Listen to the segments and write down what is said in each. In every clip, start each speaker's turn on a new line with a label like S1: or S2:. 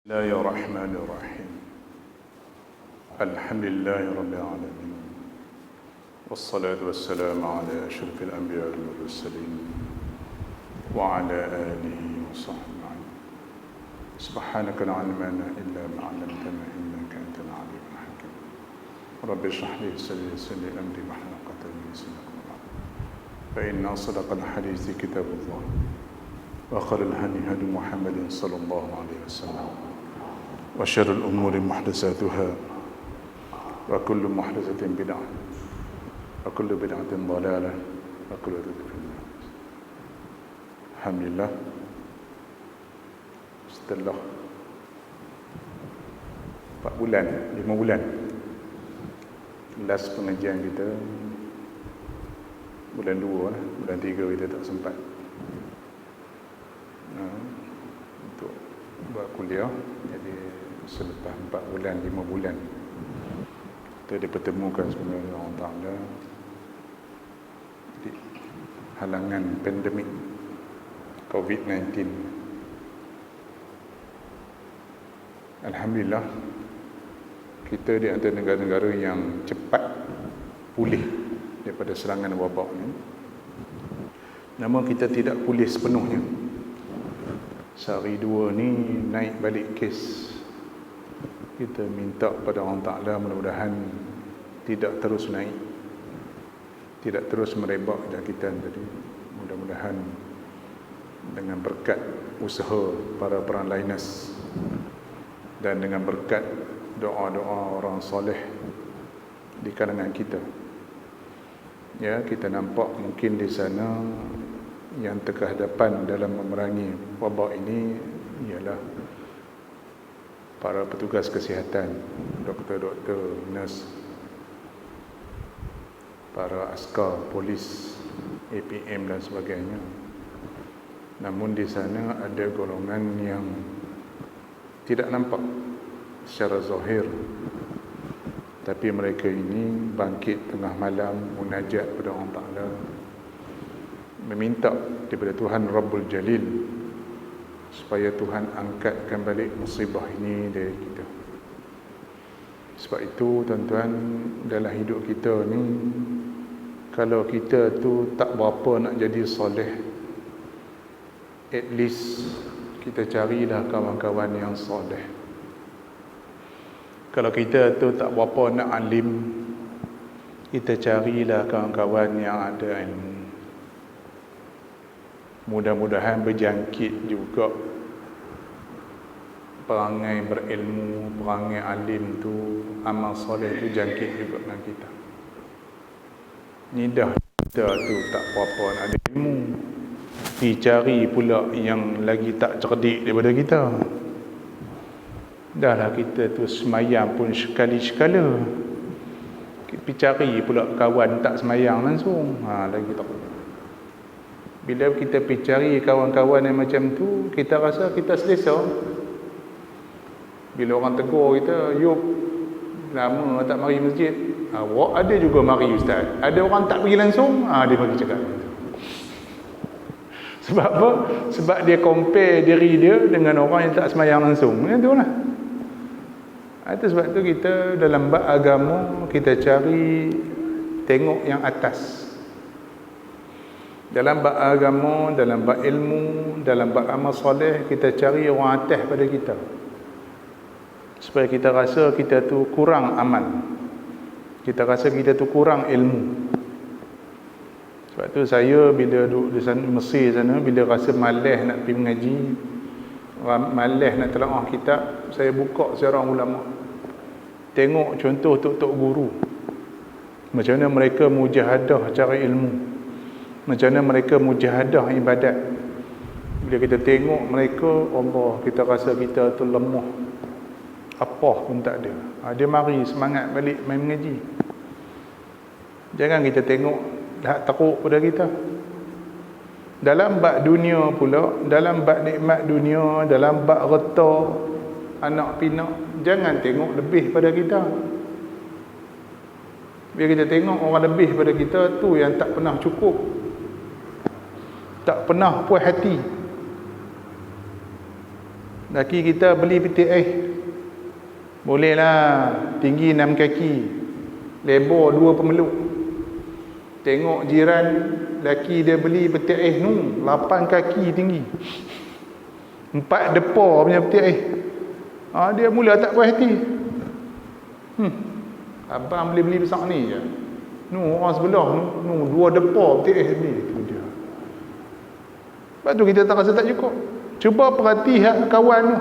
S1: الله الرحمن الرحيم الحمد لله رب العالمين والصلاة والسلام على أشرف الأنبياء والمرسلين وعلى آله وصحبه أجمعين سبحانك لا علم لنا إلا ما علمتنا إنك أنت العليم الحكيم رب اشرح لي صدري ويسر لي أمري واحلل عقدة من لساني فإن أصدق الحديث كتاب الله وخير الهدي هدي محمد صلى الله عليه وسلم وشر الأمور محدثاتها وكل محدثة بدعة وكل بدعة ضلالة وكل ضلالة في النار. Alhamdulillah, setelah 5 bulan last pengajian kita bulan 2 lah, bulan 3 kita tak sempat untuk buat kuliah. Jadi selepas 4 bulan, 5 bulan kita dipertemukan sebenarnya Allah Ta'ala di halangan pandemik COVID-19. Alhamdulillah, kita di antara negara-negara yang cepat pulih daripada serangan wabak ni. Namun kita tidak pulih sepenuhnya. Sehari dua ni naik balik kes. Kita minta kepada Allah Ta'ala mudah-mudahan tidak terus naik, tidak terus merebak jangkitan tadi. Mudah-mudahan dengan berkat usaha para liners dan dengan berkat doa-doa orang soleh di kalangan kita, ya, kita nampak mungkin di sana yang terhadapan dalam memerangi wabak ini ialah para petugas kesihatan, doktor-doktor, nurse, para askar, polis, APM dan sebagainya. Namun di sana ada golongan yang tidak nampak secara zahir, tapi mereka ini bangkit tengah malam munajat kepada Allah Ta'ala, meminta daripada Tuhan Rabbul Jalil supaya Tuhan angkatkan balik musibah ini dari kita. Sebab itu tuan-tuan, dalam hidup kita ni, kalau kita tu tak berapa nak jadi soleh, at least kita carilah kawan-kawan yang soleh. Kalau kita tu tak berapa nak alim, kita carilah kawan-kawan yang ada ilmu. Mudah-mudahan berjangkit juga perangai berilmu, perangai alim tu, amal soleh tu jangkit juga dengan kita. Ni dah kita tu tak apa-apa nak ada ilmu, dicari pula yang lagi tak cerdik daripada kita. Dahlah kita tu semayang pun sekali-sekala, kita cari pula kawan tak semayang langsung, lagi tak. Bila kita pergi cari kawan-kawan yang macam tu, kita rasa kita selesa. Bila orang tegur kita, "Yop, lama tak mari masjid." "Awak ada juga mari ustaz." "Ada orang tak pergi langsung." Dia bagi cakap. Sebab apa? Sebab dia compare diri dia dengan orang yang tak semayang langsung. Itulah. Itu sebab tu kita dalam bab agama, kita cari tengok yang atas. Dalam bab agama, dalam bab ilmu, dalam bab amal soleh, kita cari orang atas pada kita, supaya kita rasa kita tu kurang amal, kita rasa kita tu kurang ilmu. Sebab tu saya bila duduk di sana, Mesir sana, bila rasa malas nak pergi mengaji, malas nak telaah kitab, saya buka seorang ulama, tengok contoh tok-tok guru, macam mana mereka mujahadah cari ilmu, macam mana mereka mujahadah ibadat. Bila kita tengok mereka, Allah, kita rasa kita tu lemah, apa pun tak ada. Dia mari semangat balik main mengaji. Jangan kita tengok dah teruk pada kita. Dalam bab dunia pula, dalam bab nikmat dunia, dalam bab reta, anak pinak, jangan tengok lebih pada kita. Bila kita tengok orang lebih pada kita, tu yang tak pernah cukup, tak pernah puas hati. Laki kita beli peti bolehlah tinggi 6 kaki, lebar 2 pemeluk. Tengok jiran laki dia beli peti 8 kaki tinggi, 4 depar punya peti dia mula tak puas hati. Abang beli besar ni je, orang sebelah 2 depar peti ni. Itu dia. Lepas tu kita tak rasa tak cukup. Cuba perhati kawan tu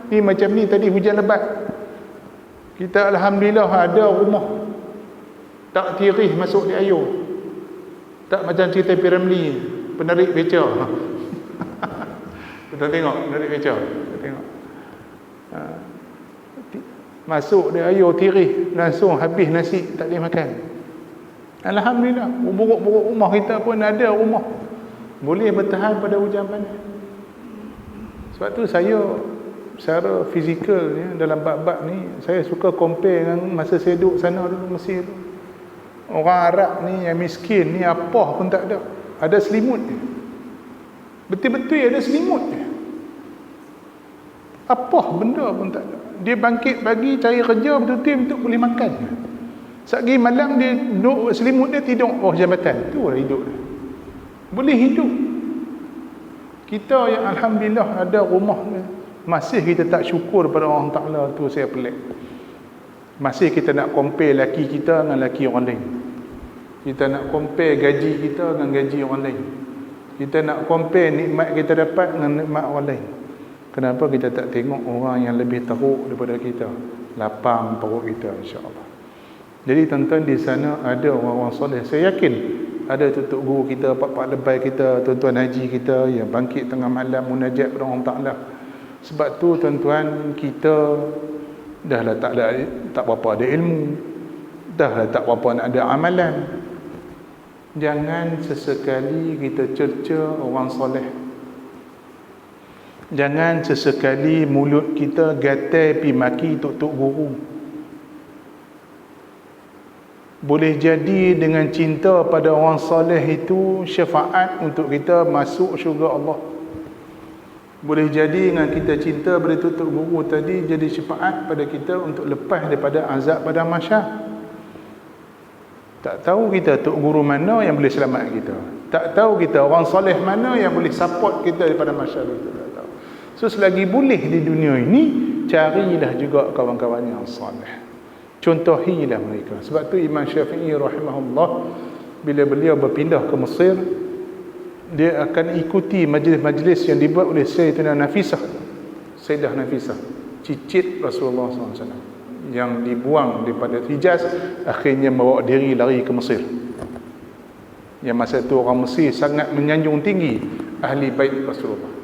S1: ni, macam ni tadi hujan lebat, kita alhamdulillah ada rumah tak tirih masuk di air, tak macam cerita Piramli penarik beca. Kita tengok penarik beca, kita tengok masuk di air tirih langsung habis nasi, tak boleh makan. Alhamdulillah, buruk-buruk rumah kita pun ada rumah boleh bertahan pada hujan panas. Sebab tu saya secara fizikal dalam bab-bab ni saya suka compare dengan masa saya duduk sana dulu Mesir tu. Orang Arab ni yang miskin ni apa pun tak ada, ada selimut je. Betul-betul ada selimut je, apa benda pun tak ada. Dia bangkit pagi cari kerja betul-betul untuk boleh makan. Sagi malam dia duduk selimut dia, tidur bawah jambatan. Itulah hidup dia, boleh hidup. Kita yang alhamdulillah ada rumah ni, masih kita tak syukur pada Allah Ta'ala tu, saya pelik. Masih kita nak compare laki kita dengan laki orang lain. Kita nak compare gaji kita dengan gaji orang lain. Kita nak compare nikmat kita dapat dengan nikmat orang lain. Kenapa kita tak tengok orang yang lebih teruk daripada kita, lapang perut kita, insya-Allah. Jadi tuan-tuan, di sana ada orang-orang soleh. Saya yakin ada tutup guru kita, pak-pak lebay kita, tuan-tuan haji kita yang bangkit tengah malam munajat kepada Allah Ta'ala. Sebab tu tuan-tuan, kita dah tak berapa ada ilmu, dah tak berapa nak ada amalan. Jangan sesekali kita cerca orang soleh. Jangan sesekali mulut kita gatai pi maki tok-tok guru. Boleh jadi dengan cinta pada orang soleh itu syafaat untuk kita masuk syurga Allah. Boleh jadi dengan kita cinta pada tutup guru tadi jadi syafaat pada kita untuk lepas daripada azab pada mahsyar. Tak tahu kita tok guru mana yang boleh selamat kita. Tak tahu kita orang soleh mana yang boleh support kita daripada mahsyar itu. Tak tahu. So selagi boleh di dunia ini, carilah juga kawan-kawan yang soleh. Contohilah mereka. Sebab tu Imam Syafi'i rahimahullah, bila beliau berpindah ke Mesir, dia akan ikuti majlis-majlis yang dibuat oleh Sayyidah Nafisah, cicit Rasulullah SAW, yang dibuang daripada Hijaz, akhirnya bawa diri lari ke Mesir. Yang masa itu orang Mesir sangat menyanjung tinggi ahli bait Rasulullah.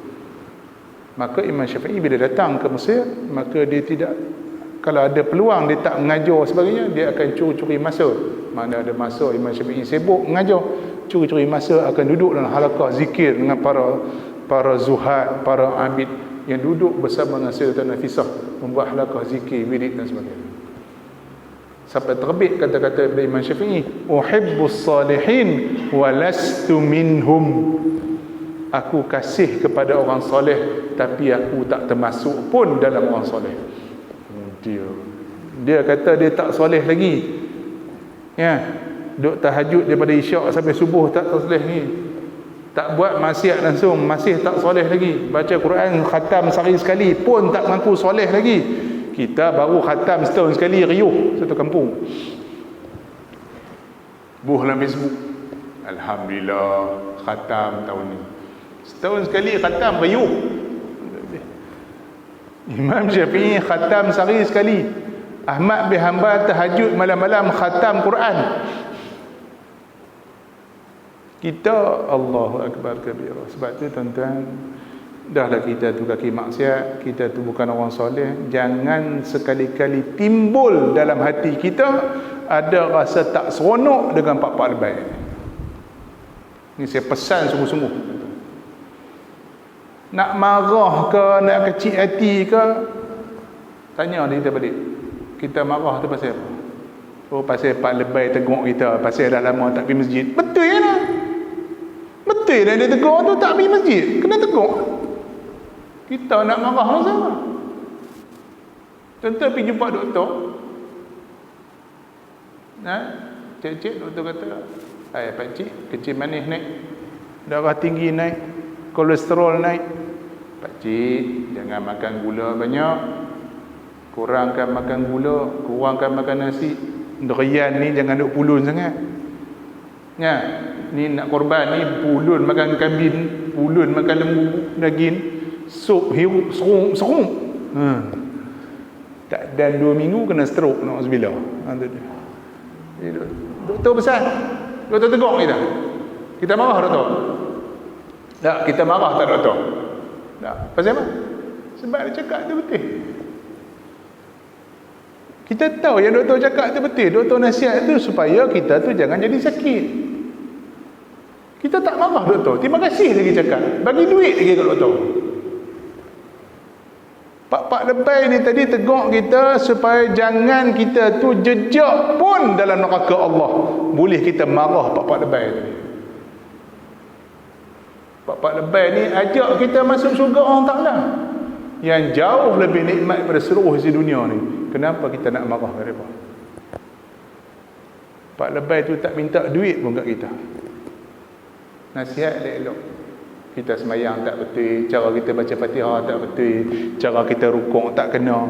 S1: Maka Imam Syafi'i bila datang ke Mesir, maka dia tidak, kalau ada peluang dia tak mengajar sebagainya, dia akan curi-curi masa. Mana ada masa Imam Syafi'i sibuk mengajar, curi-curi masa akan duduk dalam halaqah zikir dengan para zuhad, para abid yang duduk bersama dengan Sayyidah Nafisah membuat halaqah zikir, wirid dan sebagainya. Sampai terbit kata-kata dari Imam Syafi'i, uhibbus salihin wa lastu minhum. Aku kasih kepada orang soleh, tapi aku tak termasuk pun dalam orang soleh. Dia kata dia tak soleh lagi, ya, duk tahajud daripada isyak sampai subuh tak soleh ni, tak buat maksiat langsung, masih tak soleh lagi. Baca Quran khatam sehari sekali pun tak mampu soleh lagi. Kita baru khatam setahun sekali, riuh satu kampung, buh dalam Facebook, alhamdulillah khatam tahun ni, setahun sekali khatam, riuh. Imam Syafi'i khatam sehari sekali. Ahmad bin Hanbal tahajud malam-malam khatam Quran. Kita Allahu Akbar kabira. Sebab tu tuan-tuan, dahlah kita tu kaki maksiat, kita tu bukan orang soleh. Jangan sekali-kali timbul dalam hati kita ada rasa tak seronok dengan pak-pak lebay. Ini saya pesan sungguh-sungguh. Nak marah ke, nak kecil hati ke, tanya dia balik. Kita marah tu pasal apa? Oh, pasal pak lebay tegur kita, pasal dah lama tak pergi masjid. Betul ya lah. Betul lah dia tegur tu tak pergi masjid, kena tegur. Kita nak marah sama. Contoh pergi jumpa doktor. Cik-cik doktor kata, pakcik, kecil manis naik, darah tinggi naik, kolesterol naik. Pakcik, jangan makan gula banyak, kurangkan makan gula, kurangkan makan nasi. Durian ni jangan duk pulun sangat. Ya, ni nak korban ni pulun makan kambing, pulun makan lembu, daging, sup hirup serung. Tak dan 2 minggu kena stroke, na'udzubillah. Doktor besar, doktor tegur kita. Kita marah doktor? Tak, kita marah tak doktor? Tak. Pasal apa? Sebab dia cakap tu betul. Kita tahu yang doktor cakap tu betul. Doktor nasihat tu supaya kita tu jangan jadi sakit. Kita tak marah doktor. Terima kasih lagi cakap. Bagi duit lagi kat doktor. Pak lebay ni tadi tegur kita supaya jangan kita tu jejak pun dalam neraka Allah. Boleh kita marah pak lebay tadi. Pak lebay ni ajak kita masuk syurga Allah Ta'ala yang jauh lebih nikmat daripada seluruh isi dunia ni. Kenapa kita nak marah mereka? Pak lebay tu tak minta duit pun kat kita. Nasihat elok-elok. Kita semayang tak betul, cara kita baca Fatihah tak betul, cara kita rukuk tak kena,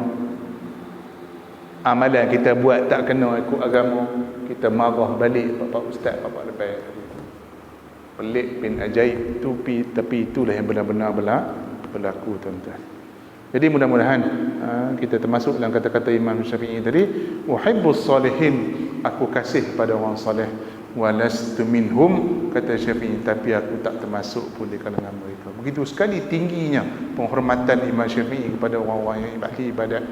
S1: amalan kita buat tak kena ikut agama, kita marah balik pak ustaz, pak lebay. Pelik bin ajaib tu, tapi itulah yang benar-benar berlaku, tuan-tuan. Jadi mudah-mudahan kita termasuk dalam kata-kata Imam Syafi'i tadi, uhibbus salihin, aku kasih pada orang soleh, walastu minhum, kata Syafi'i, tapi aku tak termasuk pun di kalangan mereka. Begitu sekali tingginya penghormatan Imam Syafi'i kepada orang-orang yang ibadat.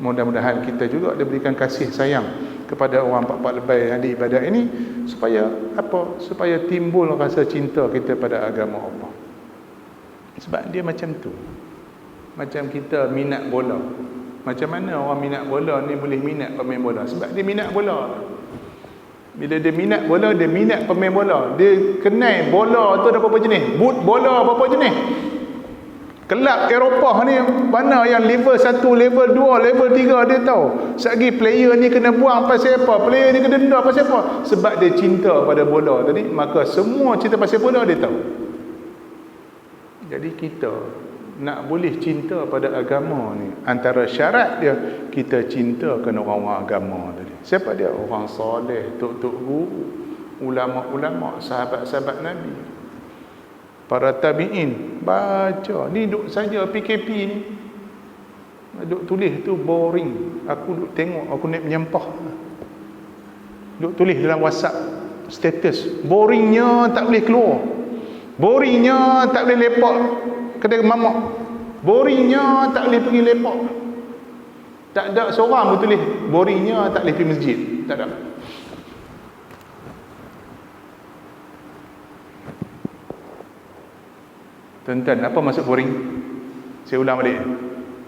S1: Mudah-mudahan kita juga diberikan kasih sayang kepada orang pak lebay yang di ibadat ini, supaya apa? Supaya timbul rasa cinta kita pada agama Allah. Sebab dia macam tu. Macam kita minat bola. Macam mana orang minat bola ni boleh minat pemain bola? Sebab dia minat bola. Bila dia minat bola, dia minat pemain bola. Dia kenal bola tu ada berapa jenis. Boot bola berapa jenis. Kelab Eropah ni mana yang level 1, level 2, level 3 dia tahu. Sagi player ni kena buang pasal apa, player ni kena denda pasal apa. Sebab dia cinta pada bola tadi, maka semua cerita pasal bola dia tahu. Jadi kita nak boleh cinta pada agama ni, antara syarat dia kita cintakan orang-orang agama tadi. Siapa dia? Orang soleh, tok-tok guru, ulama-ulama, sahabat-sahabat Nabi, para tabi'in. Baca ni duk saja PKP ni, duk tulis tu boring. Aku duk tengok, aku naik menyampah, duk tulis dalam WhatsApp status, boringnya tak boleh keluar, boringnya tak boleh lepak kedai mamak, boringnya tak boleh pergi lepak. Tak ada seorang pun tulis boringnya tak boleh pergi masjid. Tak ada. Tuan-tuan, apa maksud boring? Saya ulang balik.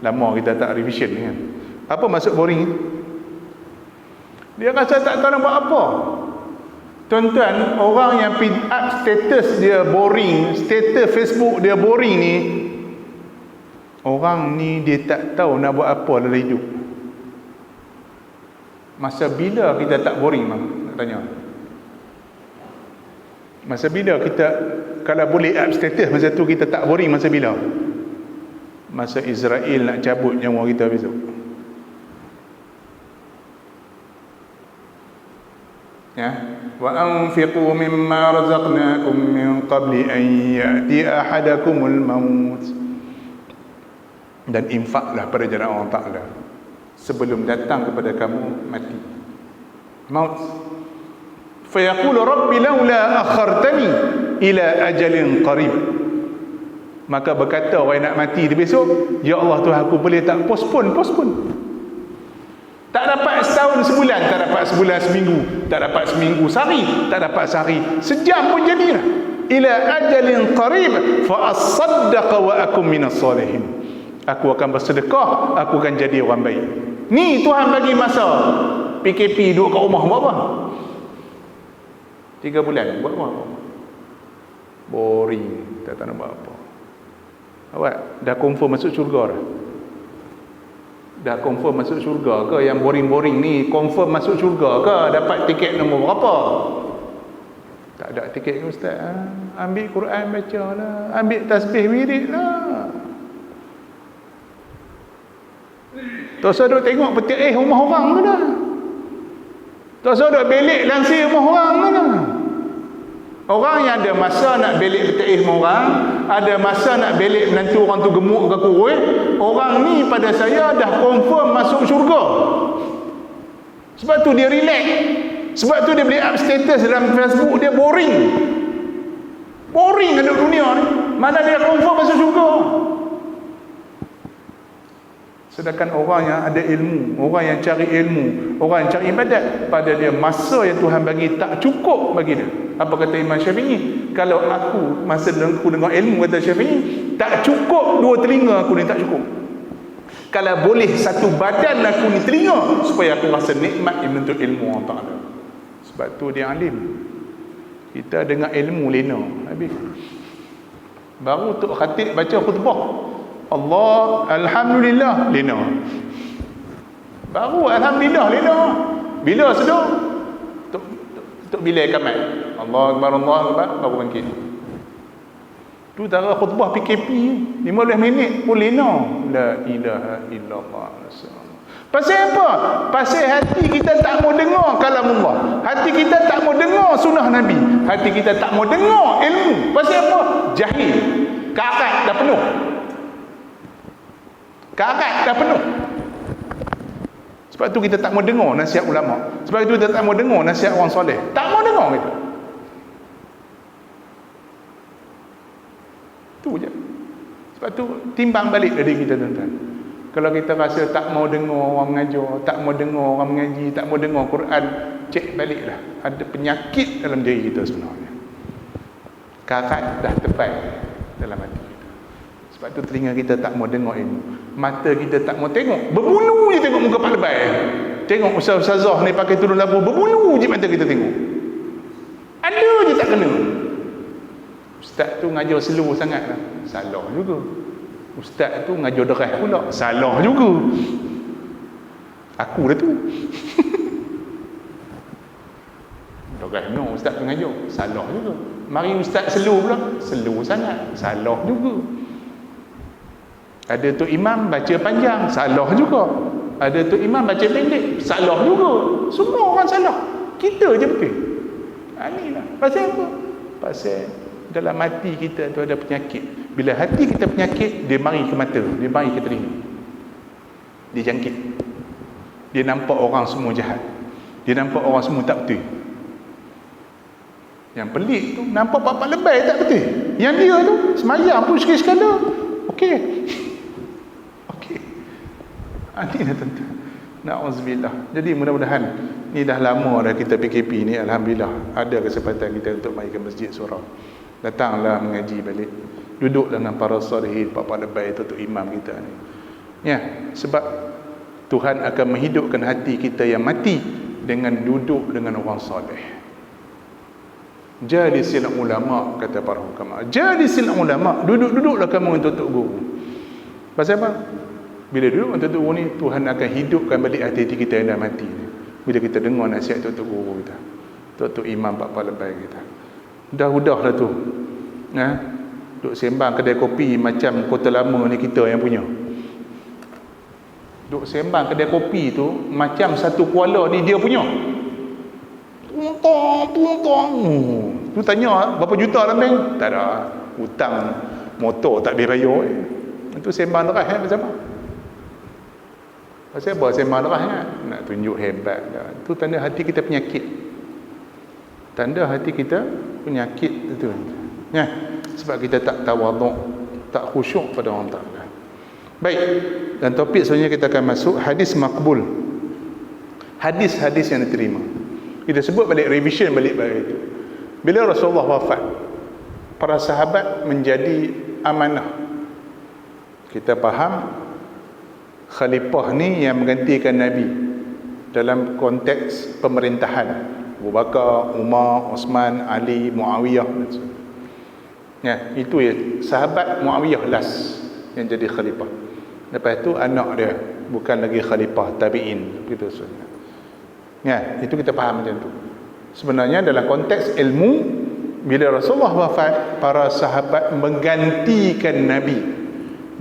S1: Lama kita tak revision ni kan. Apa maksud boring? Dia rasa tak tahu nak buat apa. Tuan-tuan, orang yang up status dia boring, status Facebook dia boring ni, orang ni dia tak tahu nak buat apa dalam hidup. Masa bila kita tak boring, bang? Nak tanya. Masa bila kita, kalau boleh up status masa tu kita tak boring, masa bila? Masa Israel nak cabut nyawa kita besok. Ya, wa anfiqu mimma razaqnakum min qabli an ya'ti ahadakumul maut. Dan infaklah pada jalan Allah Ta'ala sebelum datang kepada kamu mati, maut. Fa yaqulu rabbi laula akhartani ila ajalin qarib. Maka berkata orang nak mati di besok, ya Allah Tuhan aku, boleh tak postpone. Tak dapat setahun sebulan, tak dapat sebulan seminggu, tak dapat seminggu sehari, tak dapat sehari, sejam pun jadilah. Ila ajalin qarib fa asaddaqa wa akum minas salihin. Aku akan bersedekah, aku akan jadi orang baik. Ni Tuhan bagi masa. PKP duduk kat rumah buat apa? 3 bulan buat apa? Boring, tak tahu nak buat apa. Awak dah confirm masuk syurga dah? Dah confirm masuk syurga ke? Yang boring-boring ni confirm masuk syurga ke? Dapat tiket nombor berapa? Tak ada tiket ke ustaz? Ambil Quran baca lah, ambil tasbih wirid lah. Tak usah duk tengok peti rumah orang ke dah. Tak usah duk belik langsir rumah orang ke dah. Orang yang ada masa nak belik peti rumah orang, ada masa nak belik menantu orang tu gemuk ke kurus, orang ni pada saya dah confirm masuk syurga. Sebab tu dia relax. Sebab tu dia boleh up status dalam Facebook dia boring. Boring ada dunia ni. Mana dia confirm masuk syurga. Sedangkan orang yang ada ilmu, orang yang cari ilmu, orang yang cari ibadat, pada dia masa yang Tuhan bagi tak cukup bagi dia. Apa kata Imam Syafi'i? Kalau aku masa aku dengar ilmu, kata Syafi'i, tak cukup dua telinga aku ni, tak cukup. Kalau boleh satu badan aku ni telinga, supaya aku rasa nikmat menuntut ilmu Allah Ta'ala. Sebab tu dia alim. Kita dengar ilmu lena habis. Baru Tok Khatib baca khutbah, Allah Alhamdulillah lena. Baru Alhamdulillah lena. Bila sedar? Tok bila kamat Allah Akbar, Allah Akbar, baru bangkit. Tu tara khutbah PKP 15 minit pun lena. La ilaha illallah. Pasal apa? Pasal hati kita tak mau dengar kalamullah. Hati kita tak mau dengar sunnah Nabi. Hati kita tak mau dengar ilmu. Pasal apa? Jahil. Keakat dah penuh. Keakat dah penuh. Sebab tu kita tak mau dengar nasihat ulama. Sebab itu kita tak mau dengar nasihat orang soleh. Tak mau dengar kita. Tu je. Sebab tu timbang balik dari kita tuan-tuan. Kalau kita rasa tak mau dengar orang mengajar, tak mau dengar orang mengaji, tak mau dengar Quran, cek baliklah. Ada penyakit dalam diri kita sebenarnya. Karat dah tepat dalam hati kita. Sebab tu telinga kita tak mau dengar ilmu. Mata kita tak mau tengok. Berbulu je tengok muka Pak Lebay. Tengok ustaz-ustazah ni pakai tudung labu, berbulu je mata kita tengok. Ada je tak kena. Ustaz tu ngajar slow sangat lah. Salah juga. Ustaz tu ngajar deras pula. Salah juga. Aku dah tu. Derasnya ustaz tu ngajar. Salah juga. Mari ustaz slow pula. Slow sangat. Salah juga. Ada tu imam baca panjang. Salah juga. Ada tu imam baca pendek. Salah juga. Semua orang salah. Kita je betul. Inilah. Pasal apa? Pasal dalam hati kita tu ada penyakit. Bila hati kita penyakit, dia mari ke mata, dia mari ke telinga. Dia jangkit. Dia nampak orang semua jahat. Dia nampak orang semua tak betul. Yang pelik tu nampak Pak Lebay tak betul. Yang dia tu semayang pun sekali-sekala. Okey. Okey. Ini dah tentu. Na'udzubillah. Jadi mudah-mudahan ni dah lama dah kita PKP ni, alhamdulillah ada kesempatan kita untuk mai ke masjid surau. Datanglah mengaji balik. Duduk dengan para salihin, Pak Lebay itu imam kita ni. Ya, sebab Tuhan akan menghidupkan hati kita yang mati dengan duduk dengan orang soleh. Jalisil ulama, kata para ulama. Jalisil ulama, duduk-duduklah kamu untuk guru. Pasal apa? Bila duduk untuk guru ni, Tuhan akan hidupkan balik hati kita yang dah mati ni. Bila kita dengar nasihat Tok Guru kita, Tok Imam Pak Lebay kita. Dah lah tu. Duk sembang kedai kopi macam Kota Lama ni kita yang punya. Duk sembang kedai kopi tu macam satu Kuala ni dia punya. Tuntang. Tu tanya berapa juta dalam bank? Tak ada. Hutang motor tak boleh bayar. Itu sembang deras pasal apa? Pasal apa sembang deras nak tunjuk hebat. Tu tanda hati kita penyakit. Tanda hati kita penyakit tu. Ya, sebab kita tak tawaduk, tak khusyuk pada Allah Ta'ala. Baik, dan topik sebenarnya kita akan masuk hadis makbul. Hadis-hadis yang diterima. Kita sebut balik, revision balik itu. Bila Rasulullah wafat, para sahabat menjadi amanah. Kita faham khalifah ni yang menggantikan Nabi dalam konteks pemerintahan. Abu Bakar, Umar, Osman, Ali, Muawiyah dan sebagainya. Ya, itu ya sahabat Muawiyah last yang jadi khalifah. Lepas tu anak dia bukan lagi khalifah tabi'in begitu sebenarnya. Ya, itu kita faham macam tu. Sebenarnya dalam konteks ilmu, bila Rasulullah wafat, para sahabat menggantikan Nabi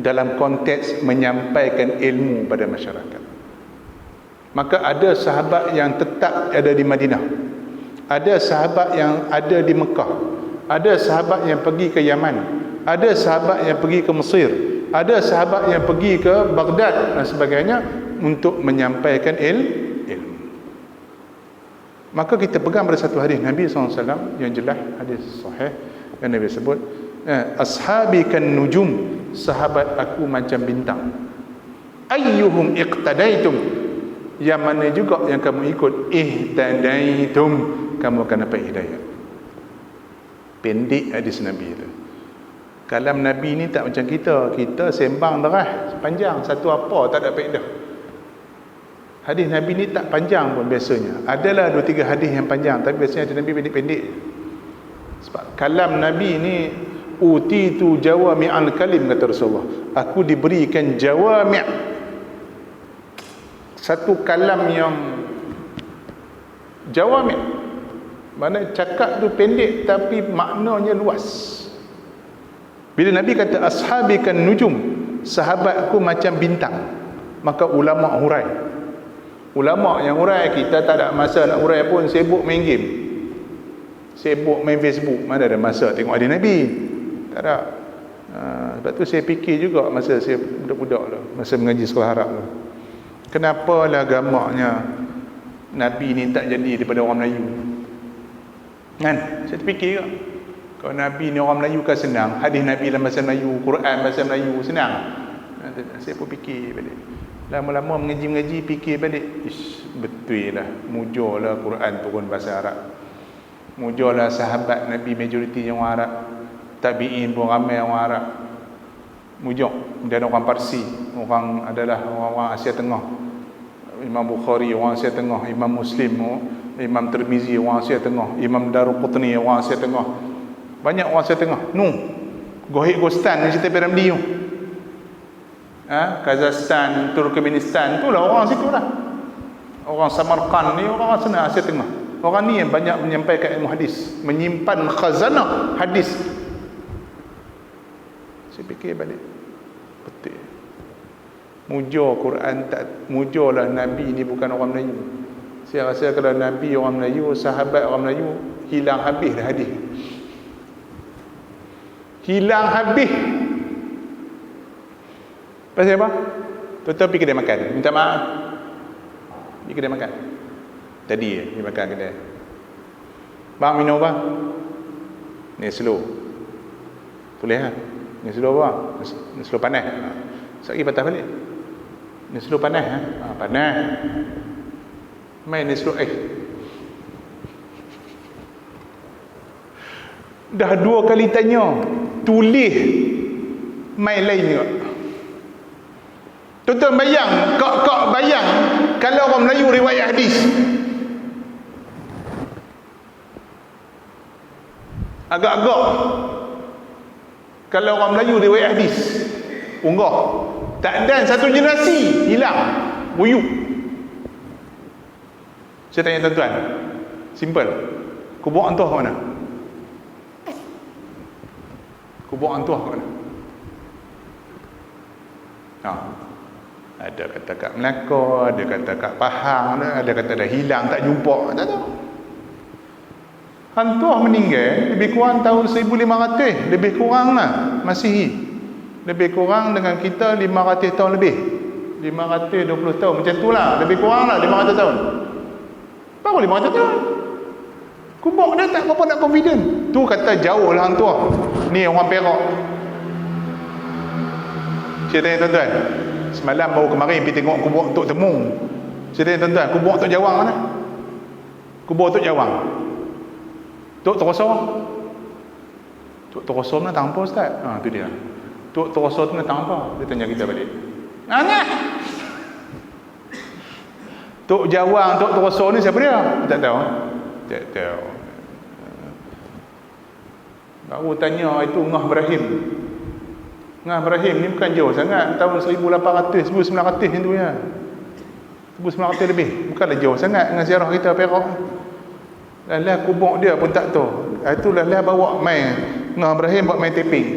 S1: dalam konteks menyampaikan ilmu pada masyarakat. Maka ada sahabat yang tetap ada di Madinah, ada sahabat yang ada di Mekah, ada sahabat yang pergi ke Yaman, ada sahabat yang pergi ke Mesir, ada sahabat yang pergi ke Baghdad dan sebagainya untuk menyampaikan ilmu. Maka kita pegang pada satu hadis Nabi SAW yang jelas, hadis sahih yang Nabi sebut, ashabi kan nujum, sahabat aku macam bintang, ayyuhum iqtadaitum, yang mana juga yang kamu ikut, ihtadaitum, kamu akan dapat hidayah. Pendek hadis Nabi itu. Kalam Nabi ni tak macam kita sembang derah panjang, satu apa tak ada faedah. Hadis Nabi ni tak panjang pun biasanya. Adalah 2-3 hadis yang panjang, tapi biasanya hadis Nabi pendek-pendek. Sebab kalam Nabi ni utitu jawami'al kalim, kata Rasulullah. Aku diberikan jawami', satu kalam yang jawami', mana cakap tu pendek tapi maknanya luas. Bila Nabi kata ashabi kan nujum, sahabatku macam bintang, maka ulama hurai. Ulama yang hurai, kita tak ada masa nak hurai pun, sibuk main game, sibuk main Facebook, mana ada masa tengok hadis Nabi. Tak ada. Sebab tu saya fikir juga masa saya budak-budak tu, masa mengaji sekolah Arab tu, kenapalah gamaknya Nabi ni tak jadi daripada orang Melayu kan? Saya terfikir juga, kalau Nabi ni orang Melayu kan senang, hadis Nabi dalam bahasa Melayu, Quran bahasa Melayu, senang. Saya pun fikir balik, lama-lama mengaji-mengaji, fikir balik, betul lah, mujurlah Quran turun bahasa Arab, mujurlah sahabat Nabi majoriti yang orang Arab, tabi'in pun ramai orang Arab, mujur. Dan orang Parsi, orang adalah orang-orang Asia Tengah. Imam Bukhari orang Asia Tengah, Imam Muslim, Imam Tirmizi orang Asia Tengah, Imam Daruqutni orang Asia Tengah. Banyak orang Asia Tengah. Gohik Gostan ni cerita Piramli tu. Kazakhstan, Turkmenistan, itulah orang situ lah. Orang Samarkand ni orang sana Asia Tengah. Orang ni yang banyak menyampaikan ilmu hadis, menyimpan khazanah hadis. Saya fikir balik, betul, mujur Quran tak, mujurlah Nabi ni bukan orang Melayu. Saya rasa kalau Nabi orang Melayu, sahabat orang Melayu, hilang habis dah hadis, hilang habis. Pasal apa? Tuan-tuan pergi kedai makan, minta maaf, pergi kedai makan tadi pergi makan kedai, bang minum apa? Ni slow, boleh ha? Ni slow apa? Ni slow panas. Sekejap lagi patah balik. Ni slow panas ha? Panas. Main ni slow dah 2 kali tanya, tulis main lain juga. Tuan-tuan bayang, kak bayang kalau orang Melayu riwayat hadis, agak-agak kalau orang Melayu riwayat hadis, unggah tak dan satu generasi hilang, buyuk. Saya tanya tuan-tuan, simple, kubur antuah ke mana? Kubur antuah ke mana? Ada kata kat Melaka, ada kata kat Pahang, ada kata dah hilang, tak jumpa, tak tahu. Hantuah meninggal lebih kurang tahun 1500, lebih kurang lah Masihi, lebih kurang dengan kita 500 tahun lebih, 520 tahun macam tu lah, lebih kurang lah 500 tahun, baru 500 tahun. Kubur dia tak berapa nak confident tu, kata jauh lah hantuah ni orang Perak. Saya tanya tuan-tuan, semalam baru kemarin pergi tengok kubur Tok Temung. Saya tanya tuan-tuan, kubur Tok Jawang mana? Kubur Tok Jawang, Tok Teroso. Tok Teroso mana tang apa ustaz? Tu dia. Tok Teroso tu mana tang apa? Dia tanya kita balik. Nah. Tok Jawang, Tok Teroso ni siapa dia? Tak tahu. Tak tahu. Baru Baru tanya itu Ngah Ibrahim. Ngah Ibrahim ni bukan jauh sangat, tahun 1800, 1900 yang tu ya. 1900 lebih, bukanlah jauh sangat dengan ziarah kita Perak. Lah kubur dia pun tak tahu. Itulah bawa mai Ngah Ibrahim bawa mai taping.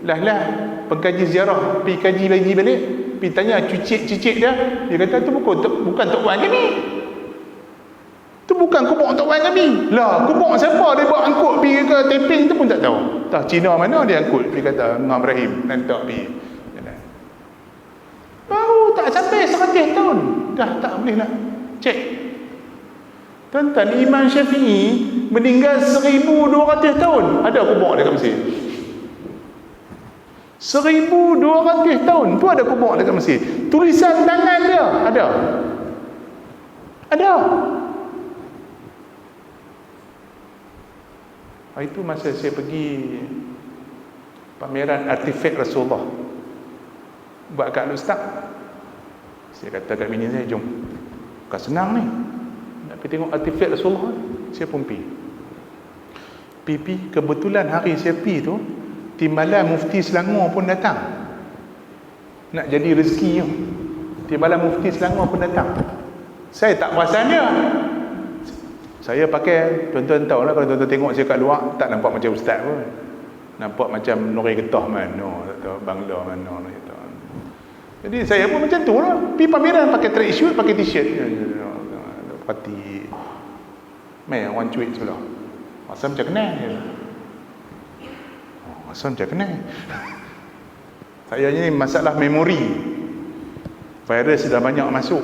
S1: Lah pengkaji ziarah pi kaji lagi balik, pi tanya cicit dia, dia kata tu bukan tok wan kami. Tu bukan kubur tok wan kami. Lah kubur siapa dia bawa angkut pi ke taping tu pun tak tahu. Tak Cina mana dia angkut pi kata Ngah Ibrahim nanti pi. Baru tak sampai 100 tahun dah tak boleh nak cek. Tuan-tuan, Imam Syafi'i meninggal 1200 tahun. Ada kubur dekat Mesir. 1200 tahun tu ada kubur dekat Mesir. Tulisan tangan dia ada. Itu masa saya pergi pameran artifak Rasulullah buat kat Al-Ustaz. Saya kata kat bini saya, jom, bukan senang ni nak pergi tengok artifak Rasulullah. Saya pun pergi. Kebetulan hari saya pergi tu Timbalan Mufti Selangor pun datang nak jadi rezeki tu. Timbalan Mufti Selangor pun datang. Saya tak perasan dia. Saya pakai, tuan-tuan tahulah, kalau tuan-tuan tengok saya kat luar tak nampak macam ustaz pun. Nampak macam Nuri Getah mana, tak tahu Bangla mana gitu. Jadi saya pun macam tu lah. Pergi pameran pakai track suit, pakai t-shirt. Parti mai orang cuit sebelah. Masa macam kenal je. Masa macam kenal. Saya ni masalah memori. Virus dah banyak masuk.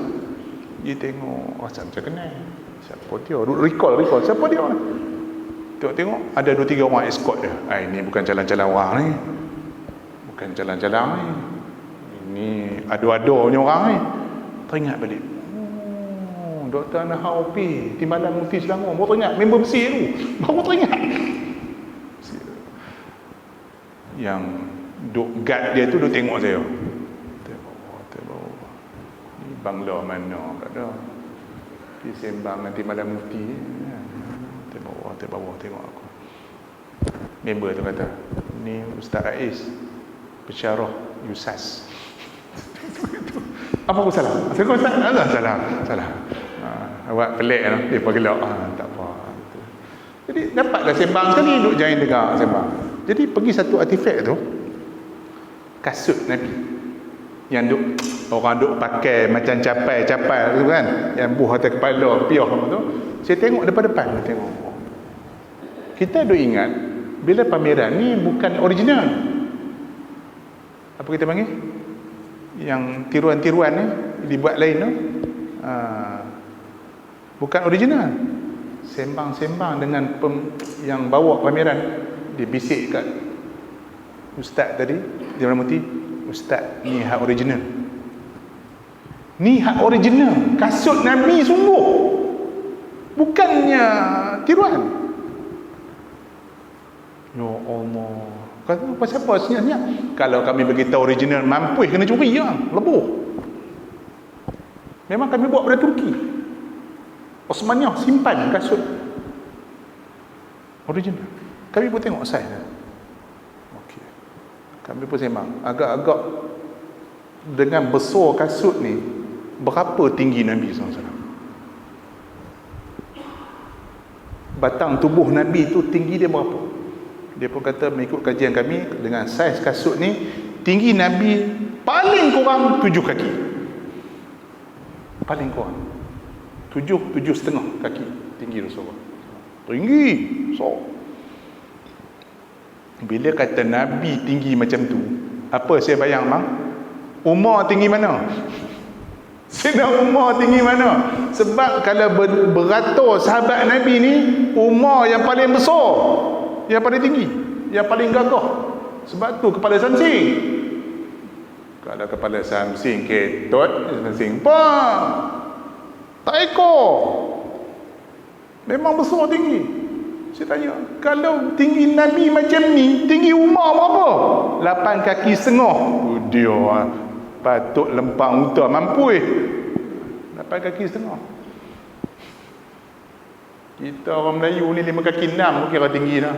S1: Dia tengok masa macam kenal. Siapa dia? Recall siapa dia? Tengok ada 2-3 orang escort dia. Ini bukan jalan-jalan orang ni. Bukan jalan-jalan ni. Ini ado-ado punya orang ni. Teringat balik. Dr. Nahau P, Timbalan Mufti Selangor. Baru teringat member Mesir tu. Baru teringat. Yang duk guard dia tu duk tengok saya. Tengok. Ni Bangla mana kata. Pergi sembang nanti Timbalan Mufti. Tengok aku. Member tu kata, ni Ustaz Rais Pesyarah Yusas. Apa aku salah? Salah. Awak pelik kan? Dia gelak. Tak apa. Jadi dapatlah sembang sekali, duk jangan dengar sembang. Jadi pergi satu artifak tu, kasut Nabi yang orang duk pakai macam capai tu kan, yang buh atas kepala piah tu. Saya tengok depan-depan, kita duk ingat bila pameran ni bukan original. Apa kita panggil? Yang tiruan-tiruan ni dibuat lain tu. Bukan original. Sembang-sembang dengan yang bawa pameran, dia bisik kat ustaz tadi, dia Muti, ustaz ni hak original. Ni hak original, kasut Nabi sungguh. Bukannya tiruan. Ya Allah. Kata pasal apa sebenarnya? Kalau kami beritahu original, mampu kena curi je, lebuh. Memang kami buat pada Turki. Osmaniyah simpan kasut original. Kami pun tengok saiz dia. Okey. Kami pun sembang. Agak-agak dengan besar kasut ni, berapa tinggi Nabi SAW? Batang tubuh Nabi tu tinggi dia berapa? Dia pun kata mengikut kajian kami, dengan saiz kasut ni, tinggi Nabi paling kurang 7 kaki. Paling kurang 7,5 kaki tinggi Rasulullah. Tinggi. So bila kata Nabi tinggi macam tu, apa saya bayang bang? Umar tinggi mana? Sayyidina Umar tinggi mana? Sebab kalau beratur sahabat Nabi ni, Umar yang paling besar, yang paling tinggi, yang paling gagah. Sebab tu kepala Samsing. Kalau kepala Samsing ketut, Samsing tak ekor. Memang besar tinggi. Saya tanya, kalau tinggi Nabi macam ni, tinggi Umar berapa? 8,5 kaki. Dia patut lempang unta mampu 8,5 kaki. Kita orang Melayu ni 5,6 kaki kira tinggi dah.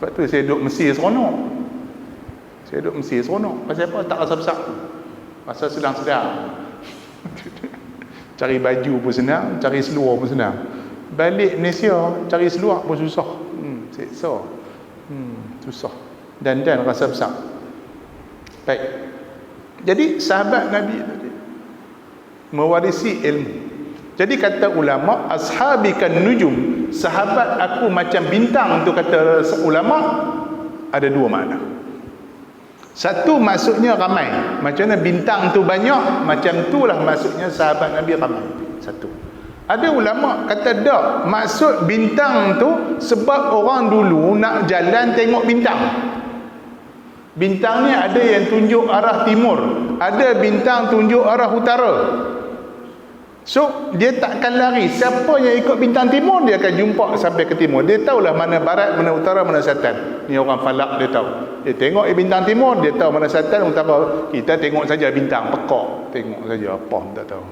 S1: Sebab tu saya duduk Mesir seronok. Pasal apa? Tak rasa besar. Pasal sedang-sedang. Cari baju pun senang, cari seluar pun senang. Balik Malaysia, cari seluar pun susah. Seksa. Susah. Dan rasa besar. Baik. Jadi sahabat Nabi tadi mewarisi ilmu. Jadi kata ulama, ashabikan nujum, sahabat aku macam bintang tu, kata ulama, ada dua makna. Satu maksudnya ramai. Macam mana bintang tu banyak, macam itulah maksudnya sahabat Nabi ramai. Satu. Ada ulama kata tak, maksud bintang tu sebab orang dulu nak jalan tengok bintang. Bintang ni ada yang tunjuk arah timur, ada bintang tunjuk arah utara. So dia takkan lari. Siapa yang ikut bintang timur, dia akan jumpa sampai ke timur. Dia tahulah mana barat, mana utara, mana selatan. Ni orang falak, dia tahu. Dia tengok bintang timur, dia tahu mana selatan, utara. Kita tengok saja bintang, pekak. Tengok saja, apa tak tahu.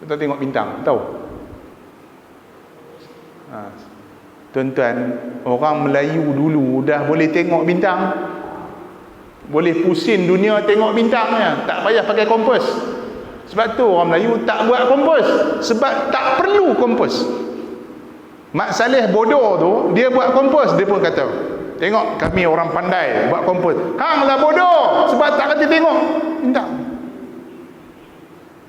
S1: Kita tengok bintang, tahu. Tuan-tuan, orang Melayu dulu dah boleh tengok bintang. Boleh pusing dunia tengok bintangnya. Tak payah pakai kompas. Sebab tu orang Melayu tak buat kompas. Sebab tak perlu kompas. Mak Saleh bodoh tu, dia buat kompas. Dia pun kata, tengok kami orang pandai buat kompas. Hang lah bodoh. Sebab tak kerti tengok bintang.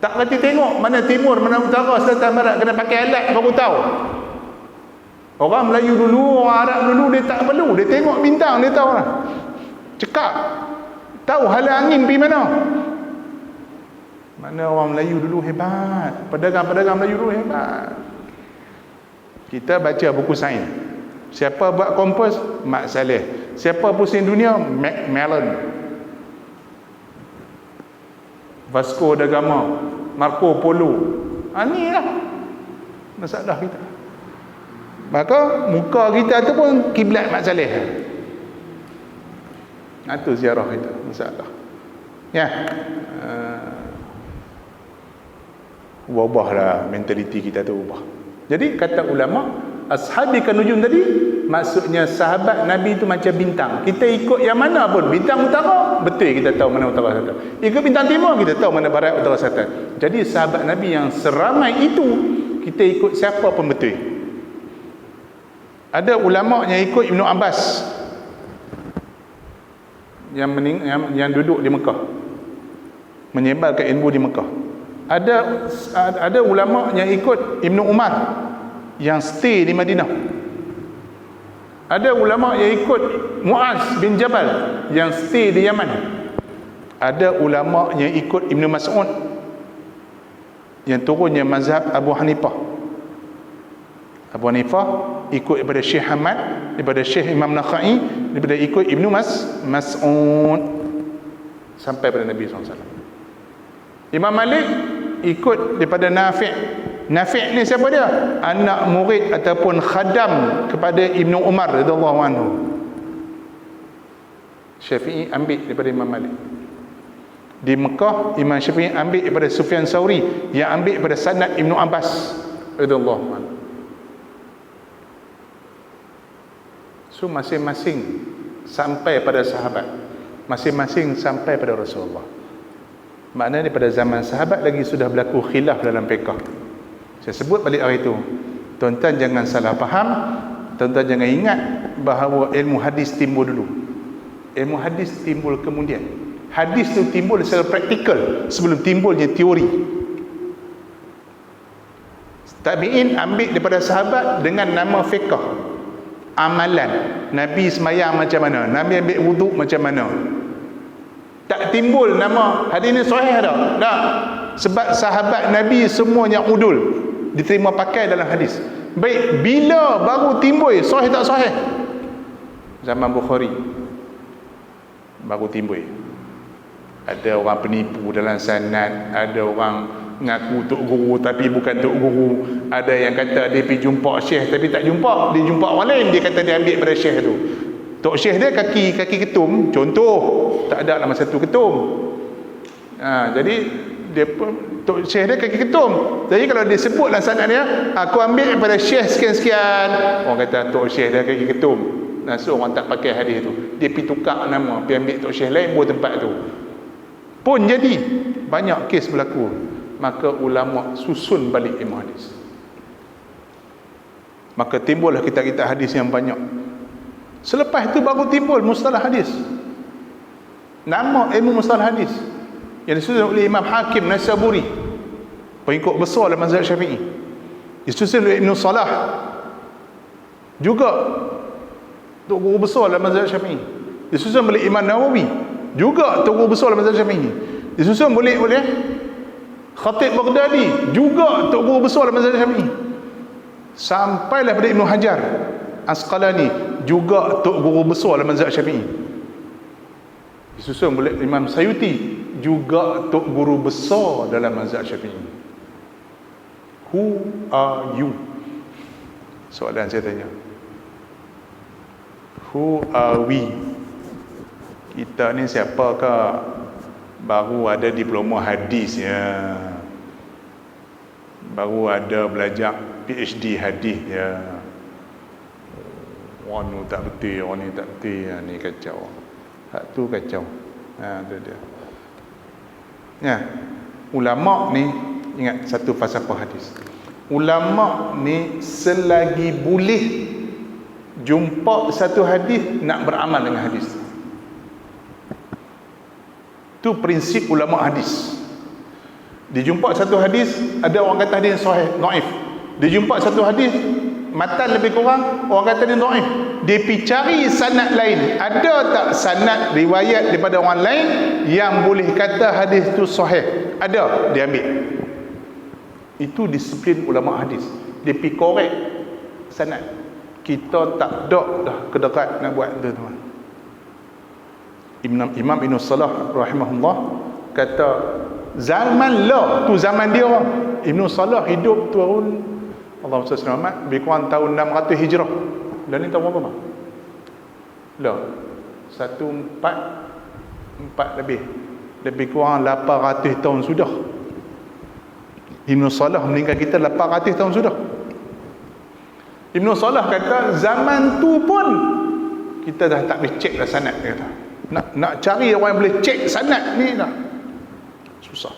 S1: Tak kerti tengok mana timur, mana utara, selatan, barat. Kena pakai alat baru tahu. Orang Melayu dulu, orang Arab dulu, dia tak perlu. Dia tengok bintang, dia tahu lah. Cekak. Tahu hala angin pergi mana. Mana orang Melayu dulu hebat. Pedagang-pedagang Melayu dulu hebat. Kita baca buku sains. Siapa buat kompas? Mak Saleh. Siapa pusing dunia? Macmillan. Vasco da Gama. Marco Polo. Ni lah masalah kita. Maka muka kita tu pun kiblat Mak Saleh. Itu ziarah kita. Masalah. Ya. Ubahlah mentaliti kita tu, ubah. Jadi kata ulama, ashabikan nujum tadi maksudnya sahabat Nabi tu macam bintang. Kita ikut yang mana pun, bintang utara betul kita tahu mana utara selatan, ikut bintang timur kita tahu mana barat utara selatan. Jadi sahabat Nabi yang seramai itu, kita ikut siapa pun betul. Ada ulama yang ikut Ibnu Abbas yang duduk di Mekah, menyebarkan ilmu di Mekah. Ada ulama yang ikut Ibnu Umar yang stay di Madinah. Ada ulama yang ikut Muaz bin Jabal yang stay di Yaman. Ada ulama yang ikut Ibnu Mas'ud yang turunnya mazhab Abu Hanifah. Abu Hanifah ikut daripada Syekh Ahmad, daripada Syekh Imam Nakhai, daripada ikut Ibnu Mas'ud sampai pada Nabi SAW. Imam Malik ikut daripada Nafi'. Nafi' ni siapa dia? Anak murid ataupun khadam kepada Ibnu Umar radhiyallahu anhu. Syafi'i ambil daripada Imam Malik. Di Mekah, Imam Syafi'i ambil daripada Sufyan Sauri, yang ambil daripada sanad Ibnu Abbas radhiyallahu anhu. So masing-masing sampai pada sahabat, masing-masing sampai pada Rasulullah. Maknanya pada zaman sahabat lagi sudah berlaku khilaf dalam fiqh. Saya sebut balik hari itu. Tuan-tuan jangan salah faham. Tuan-tuan jangan ingat bahawa ilmu hadis timbul dulu. Ilmu hadis timbul kemudian. Hadis itu timbul secara praktikal sebelum timbulnya teori. Tabi'in ambil daripada sahabat dengan nama fiqh. Amalan. Nabi semayang macam mana? Nabi ambil wuduk macam mana? Tak timbul nama hadis ni sahih dah. Tak. Sebab sahabat Nabi semuanya udul, diterima pakai dalam hadis. Baik, bila baru timbul sahih tak sahih? Zaman Bukhari baru timbul. Ada orang penipu dalam sanad, ada orang ngaku tok guru tapi bukan tok guru, ada yang kata dia pergi jumpa syekh tapi tak jumpa, dia jumpa orang lain, dia kata dia ambil pada syekh tu. Tok syekh dia kaki ketum, contoh, tak ada lah masa tu ketum. Jadi Dia pun Tok Syekh dia kaki ketum. Jadi kalau dia sebutlah sanad dia, aku ambil daripada Syekh sekian-sekian, orang kata Tok Syekh dia kaki ketum. Nah, so orang tak pakai hadis tu. Dia pergi tukar nama, pergi ambil Tok Syekh lain buat tempat tu. Pun jadi banyak kes berlaku. Maka ulama susun balik ilmu hadis. Maka timbullah kitab-kitab hadis yang banyak. Selepas itu baru timbul mustalah hadis. Nama ilmu mustalah hadis yang disusun oleh Imam Hakim Naisaburi, pengikut besar dalam mazhab Syafi'i. Disusun oleh Ibn Salah, juga tok guru besar dalam mazhab Syafi'i. Disusun oleh Imam Nawawi, juga tok guru besar dalam mazhab Syafi'i. Disusun oleh Khatib Baghdadi, juga tok guru besar dalam mazhab Syafi'i. Sampailah pada Ibn Hajar Asqalani, juga tok guru besar dalam mazhab Syafi'i. Disusun oleh Imam Sayuti, juga tok guru besar dalam mazhab Syafi'i. Who are you? Soalan saya tanya. Who are we? Kita ni siapakah? Baru ada diploma hadis ya. Baru ada belajar PhD hadis ya. Orang ni tak betul, orang ni tak betul, ni kacau. Hak tu kacau. Tu dia. Ya, ulama ni ingat satu falsafah hadis. Ulama ni selagi boleh jumpa satu hadis, nak beramal dengan hadis. Tu prinsip ulama hadis. Dijumpa satu hadis, ada orang kata hadis sahih, dhaif. Dijumpa satu hadis, matan lebih kurang, orang kata dia dhaif. Dia pergi cari sanad lain. Ada tak sanad riwayat daripada orang lain yang boleh kata hadis tu sahih? Ada, dia ambil. Itu disiplin ulama hadis. Dia pergi korek sanad. Kita tak ada dah kedekat nak buat tu tuan. Imam Ibn Salah rahimahullah kata zaman lah tu zaman dia. Ibn Salah hidup tahun Allahumma salli alaihi wasallam lebih kurang tahun 600 Hijrah. Dan ni tahun berapa? Lah 14 lebih kurang 800 tahun sudah. Ibn Salah meninggal kita 800 tahun sudah. Ibn Salah kata zaman tu pun kita dah tak boleh cek dah sanad, dia kata. Nak cari orang yang boleh cek sanad ni dah susah.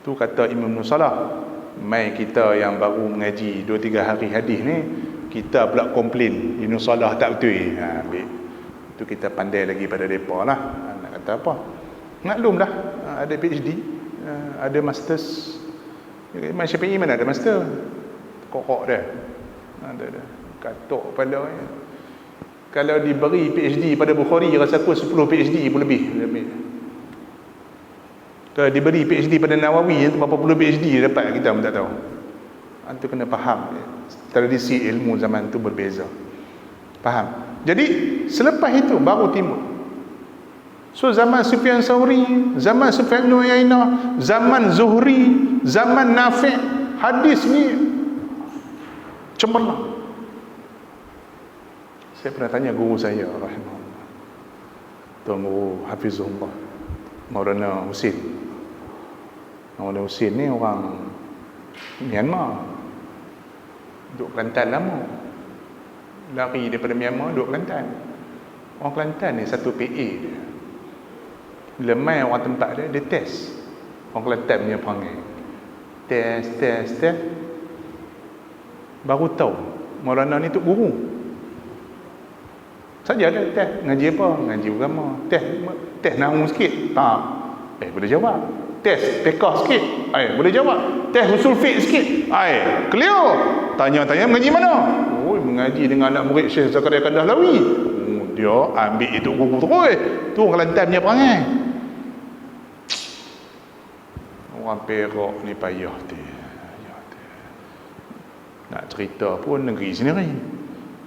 S1: Tu kata Imam Salah. Mai kita yang baru mengaji 2-3 hari hadis ni, kita pula komplain Ibn Salah tak betul. Ambil. Tu kita pandai lagi pada mereka lah. Nak kata apa? Maklum dah, ada PhD, ada masters. Imam Syafi'i mana ada master? Kokok dia. Ada. Katok kepala. Kalau diberi PhD pada Bukhari, rasa aku 10 PhD pun lebih. Kalau diberi PhD pada Nawawi, berapa puluh PhD dapat kita pun tak tahu. Itu kena faham. Tradisi ilmu zaman tu berbeza. Faham? Jadi selepas itu baru timbul. So zaman Sufyan Tsauri, zaman Sufyan bin Uyainah, zaman Zuhri, zaman Nafi', hadis ni cemerlang. Saya pernah tanya guru saya rahimahullah, Tuan Guru Hafizullah Maulana Husin. Maulana Husin ni orang Myanmar, duduk Kelantan lama, lari daripada Myanmar duduk Kelantan. Orang Kelantan ni satu PA dia. Bila main orang tempat dia, dia test. Orang Kelantan punya perangai. Test. Baru tahu Maulana ni tu guru. Saja dia test. Ngaji apa? Ngaji agama. Test nahu sikit. Tak. Boleh jawab. Test fiqh sikit. Boleh jawab. Test usul fiqh sikit. Clear. Tanya-tanya mengaji mana? Mengaji dengan anak murid Syekh Zakaria Kandahlawi. Dia ambil itu guru terus. Tu orang Kelantan punya perangai. Orang Perak ni payah tu. Nak cerita pun negeri sendiri.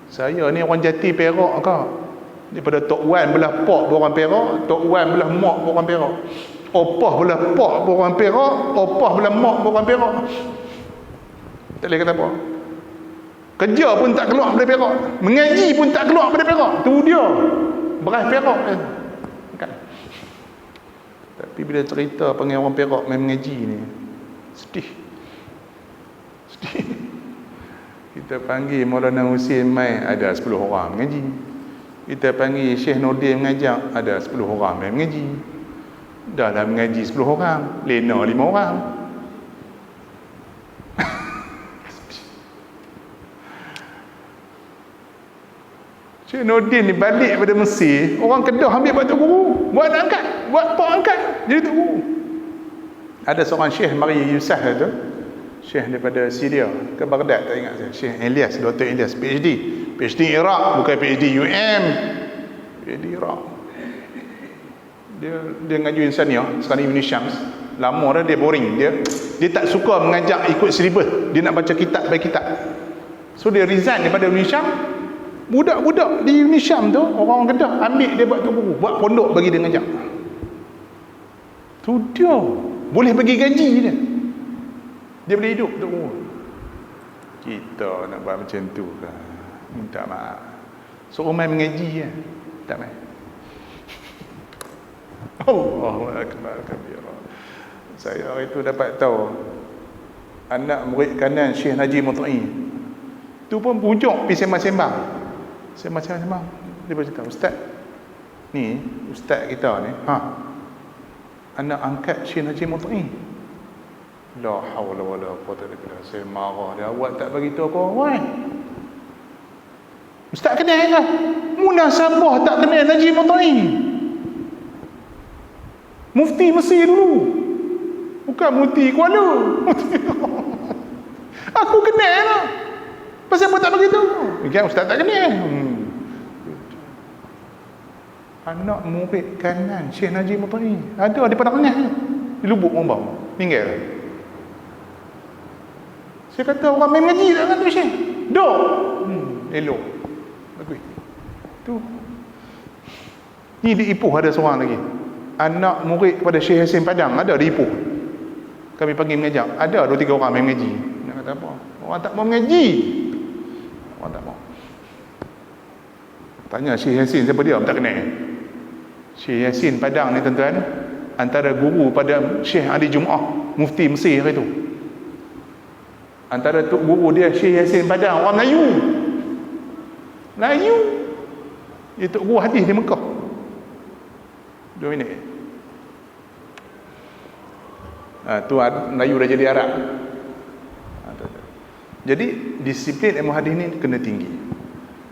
S1: Saya ni orang Jati Perak ke? Daripada Tok Wan belah Pok orang Perak, Tok Wan belah Mak orang Perak. Opah belah Pok orang Perak, Opah belah Mak orang Perak. Tak boleh kata apa. Kerja pun tak keluar dari Perak, mengaji pun tak keluar dari Perak. Tu dia. Beras Perak kan. Tapi bila cerita panggil orang Perak main mengaji ni, sedih. Kita panggil Maulana Husin mai, ada 10 orang mengaji. Kita panggil Syekh Nordin mengajar, ada 10 orang main mengaji. Dah lah mengaji 10 orang, lena 5 orang. Syekh Nordin ni balik pada Mesir, orang Kedah ambil buat tok guru, buat nak angkat, buat pak angkat jadi tok guru. Ada seorang Syekh mari Yusuf tu, Syekh daripada Syria ke Baghdad, tak ingat saya, Syekh Ilyas, Dr. Ilyas, PhD Iraq, bukan PhD UM, PhD Iraq. Dia ngaji insaniah sekarang Ibn Syams. Lama dah dia boring, dia tak suka mengajar ikut silibus, dia nak baca kitab by kitab. So dia resign daripada Ibn Syams. Budak-budak di Ibn Syams tu, orang Kedah ambil dia buat tok guru, buat pondok bagi dia ngajar. Tu dia boleh bagi gaji dia boleh hidup tok guru. Kita nak buat macam tu ke? Minta maaf. Suruh main mengaji kan? Tak main. Allahu akbar kabira. Saya hari tu dapat tahu anak murid kanan Syekh Najib Mut'i tu pun pujuk pergi sembang-sembang. Sembang-sembang dia bercerita, ustaz ni, ustaz kita ni, anak angkat Syekh Najib Mut'i. La haula wala quwwata illa billah. Saya marah dia, awak tak bagi tahu aku awal. Ustaz kenal ke? Munasabah tak kenal Najib Mut'i. Mufti Mesir dulu. Bukan Mufti Kuala. Aku kenal lah. Pasal apa tak bagi tahu? Kan ustaz tak kenal. Anak murid kanan Syekh Najib Mut'i ada di Padang Tengah di Lubuk Mombau, tinggal. Saya kata orang main ngaji tak kan tu Syekh? Dok. Elok. Bagus. Tu. Ni di Ipoh ada seorang lagi. Anak murid kepada Syekh Hasim Padang ada di Ipoh. Kami panggil mengajar. Ada 2-3 orang main ngaji. Nak kata apa? Orang tak mau mengaji. Orang tak mau. Tanya Syekh Yasin siapa dia? Tak kenal. Syekh Yasin Padang ni tuan-tuan, antara guru pada Syekh Ali Jumaah, Mufti Mesir itu. Antara tok guru dia Syekh Yasin Padang, orang Melayu. Dia tok guru hadis di Mekah. 2 minit. Tu Melayu dah jadi Arab. Jadi disiplin ilmu hadis ni kena tinggi.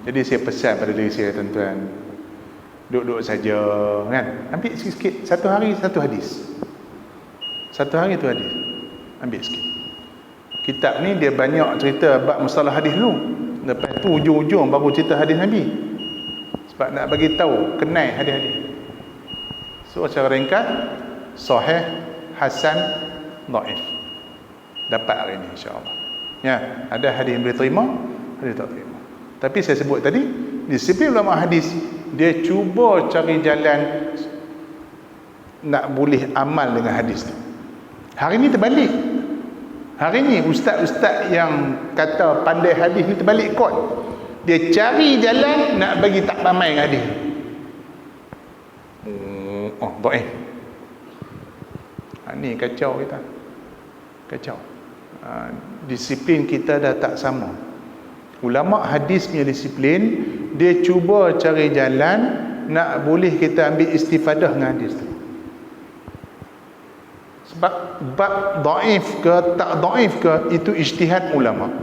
S1: Jadi saya pesan pada diri saya tuan-tuan, duduk-duduk saja kan, ambil sikit-sikit, satu hari satu hadis, satu hari tu hadis, ambil sikit. Kitab ni dia banyak cerita bab mustalah hadis dulu, lepas tu ujung-ujung baru cerita hadis Nabi, sebab nak bagi tahu kenal hadis-hadis. So secara ringkas, sahih, hasan, dhaif, dapat hari ni insya-Allah. Ya, ada hadis yang boleh terima, hadis tak terima. Tapi saya sebut tadi, disiplin ulama hadis, dia cuba cari jalan nak boleh amal dengan hadis tu. Hari ni terbalik. Hari ni ustaz-ustaz yang kata pandai hadis ni terbalik kot. Dia cari jalan nak bagi tak ramai dengan hadis. Baik. Ni kacau kita. Kacau. Disiplin kita dah tak sama. Ulama hadis punya disiplin, dia cuba cari jalan nak boleh kita ambil istifadah dengan hadis tu. Sebab bab dhaif ke tak dhaif ke, itu ijtihad ulama.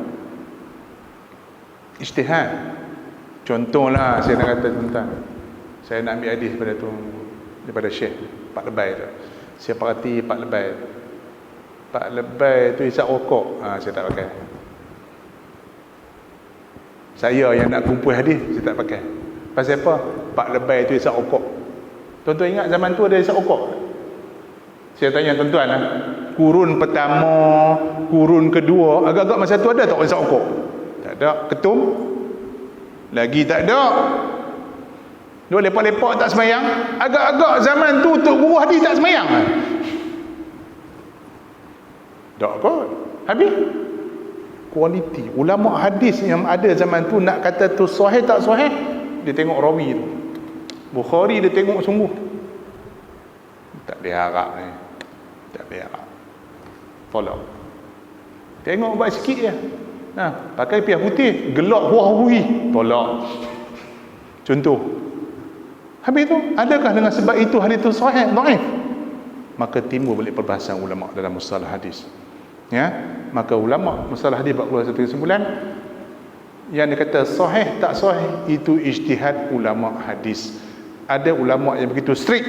S1: Ijtihad. Contohlah saya nak kata tuan-tuan, saya nak ambil hadis daripada Syekh Pak Lebay tu. Saya perhati Pak Lebay. Pak Lebay tu isap rokok, saya tak pakai. Saya yang nak kumpul hadis, saya tak pakai. Pasal apa? Pak Lebay tu isap rokok. Tuan-tuan ingat zaman tu ada isap rokok? Saya tanya tuan-tuan lah, kurun pertama, kurun kedua, agak-agak masa tu ada tak orang isap rokok? Tak ada. Ketum? Lagi tak ada. Dua lepak-lepak tak semayang. Agak-agak zaman tu untuk guru hadis tak semayang. Tak kot. Habis kualiti ulama hadis yang ada zaman tu, nak kata tu sahih tak sahih, dia tengok rawi tu. Bukhari dia tengok sungguh. Tak boleh harap ni. Tak boleh harap. Follow. Tengok ubat sikit je. Pakai piah putih, gelak huah-hui, tolak. Contoh. Habis tu, adakah dengan sebab itu hadis itu sahih, dhaif? Maka timbul balik perbahasan ulama dalam mustalah hadis. Ya, maka ulama mustalah hadis buat keluar satu kesimpulan yang dia kata sahih tak sahih itu ijtihad ulama hadis. Ada ulama yang begitu strict.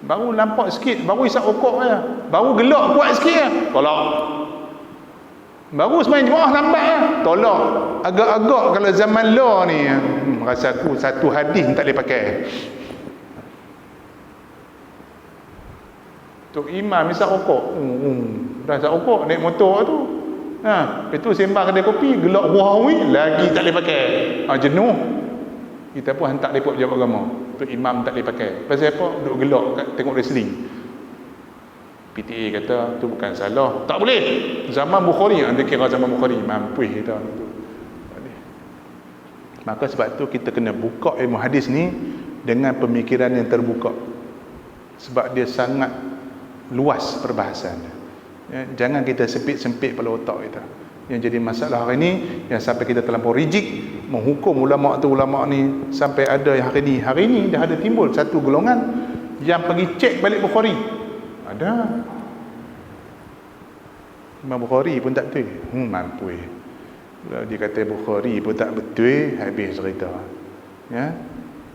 S1: Baru nampak sikit, baru isap rokok je. Baru gelak kuat sikit je, tolak. Baru semain jemaah lambat je, tolak. Agak-agak kalau zaman law ni, rasa aku satu hadis tak boleh pakai. Tok Imam isap rokok. Dah isap rokok, naik motor tu. Lepas tu sembang kedai kopi, gelak huawi, lagi tak boleh pakai. Jenuh. Kita pun hantar dia jawab agama. Tok Imam tak boleh pakai. Pasal apa? Duduk gelak tengok wrestling. PTA kata tu bukan salah. Tak boleh. Zaman Bukhari, anda kira zaman Bukhari, mampu kita. Maka sebab tu kita kena buka ilmu hadis ni dengan pemikiran yang terbuka. Sebab dia sangat luas perbahasan. Ya, jangan kita sempit-sempit pada otak kita. Yang jadi masalah hari ni, yang sampai kita terlampau rigid menghukum ulama tu ulama ni, sampai ada yang hari ni dah ada timbul satu golongan yang pergi cek balik Bukhari. Ada Imam Bukhari pun tak betul. Mampu. Kalau dia kata Bukhari pun tak betul, habis cerita. Ya.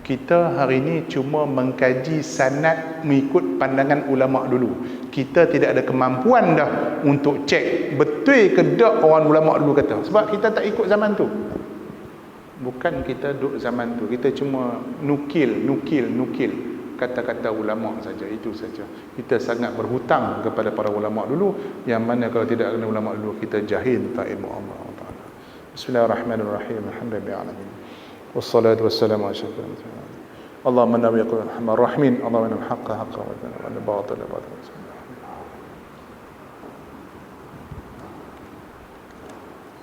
S1: Kita hari ini cuma mengkaji sanad mengikut pandangan ulama dulu. Kita tidak ada kemampuan dah untuk cek betul ke tak orang ulama dulu kata. Sebab kita tak ikut zaman tu. Bukan kita duduk zaman tu. Kita cuma nukil kata-kata ulama saja, itu saja. Kita sangat berhutang kepada para ulama dulu, yang mana kalau tidak kena ulama dulu kita jahil tentang ilmu Allah Taala. Bismillahirrahmanirrahim. Alhamdulillahirabbil wassalatu wassalamu ala asyrafil anbiya. Allahumma nawi qul rahman rahimin. Allahumma al haqqa haqqan wa al batila batila.